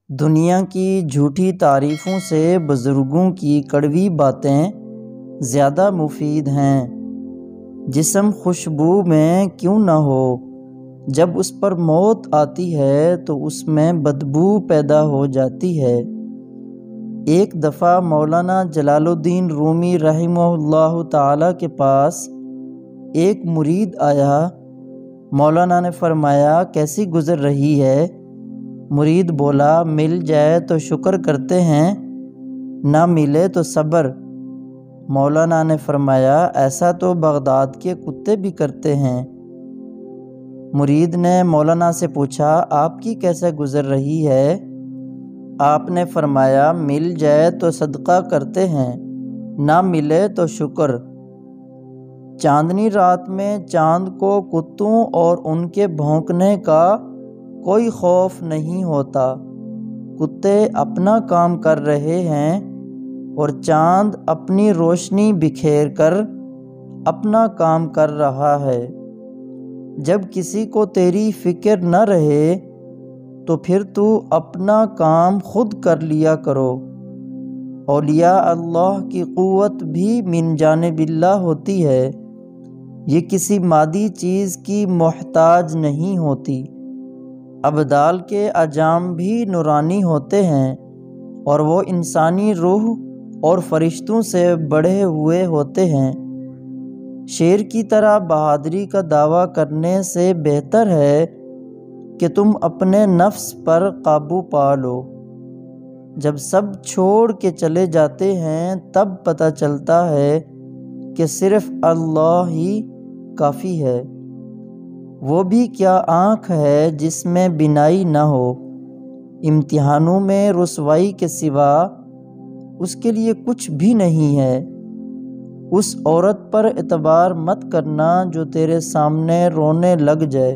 دنیا کی جھوٹی تعریفوں سے بزرگوں کی کڑوی باتیں زیادہ مفید ہیں۔ جسم خوشبو میں کیوں نہ ہو، جب اس پر موت آتی ہے تو اس میں بدبو پیدا ہو جاتی ہے۔ ایک دفعہ مولانا جلال الدین رومی رحمہ اللہ تعالیٰ کے پاس ایک مرید آیا۔ مولانا نے فرمایا، کیسی گزر رہی ہے؟ مرید بولا، مل جائے تو شکر کرتے ہیں، نہ ملے تو صبر۔ مولانا نے فرمایا، ایسا تو بغداد کے کتے بھی کرتے ہیں۔ مرید نے مولانا سے پوچھا، آپ کی کیسے گزر رہی ہے؟ آپ نے فرمایا، مل جائے تو صدقہ کرتے ہیں، نہ ملے تو شکر۔ چاندنی رات میں چاند کو کتوں اور ان کے بھونکنے کا کوئی خوف نہیں ہوتا۔ کتے اپنا کام کر رہے ہیں اور چاند اپنی روشنی بکھیر کر اپنا کام کر رہا ہے۔ جب کسی کو تیری فکر نہ رہے تو پھر تو اپنا کام خود کر لیا کرو۔ اولیاء اللہ کی قوت بھی من جانب اللہ ہوتی ہے، یہ کسی مادی چیز کی محتاج نہیں ہوتی۔ ابدال کے اجام بھی نورانی ہوتے ہیں اور وہ انسانی روح اور فرشتوں سے بڑھے ہوئے ہوتے ہیں۔ شیر کی طرح بہادری کا دعویٰ کرنے سے بہتر ہے کہ تم اپنے نفس پر قابو پا لو۔ جب سب چھوڑ کے چلے جاتے ہیں تب پتہ چلتا ہے کہ صرف اللہ ہی کافی ہے۔ وہ بھی کیا آنکھ ہے جس میں بینائی نہ ہو۔ امتحانوں میں رسوائی کے سوا اس کے لیے کچھ بھی نہیں ہے۔ اس عورت پر اعتبار مت کرنا جو تیرے سامنے رونے لگ جائے۔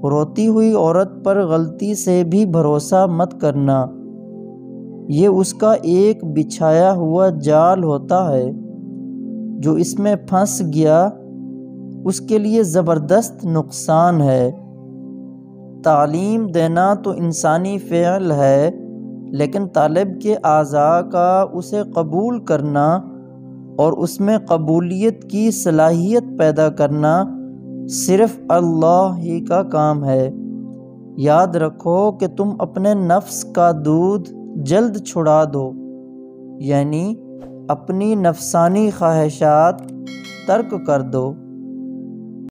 روتی ہوئی عورت پر غلطی سے بھی بھروسہ مت کرنا، یہ اس کا ایک بچھایا ہوا جال ہوتا ہے، جو اس میں پھنس گیا اس کے لیے زبردست نقصان ہے۔ تعلیم دینا تو انسانی فعل ہے، لیکن طالب کے اعضاء کا اسے قبول کرنا اور اس میں قبولیت کی صلاحیت پیدا کرنا صرف اللہ ہی کا کام ہے۔ یاد رکھو کہ تم اپنے نفس کا دودھ جلد چھڑا دو، یعنی اپنی نفسانی خواہشات ترک کر دو۔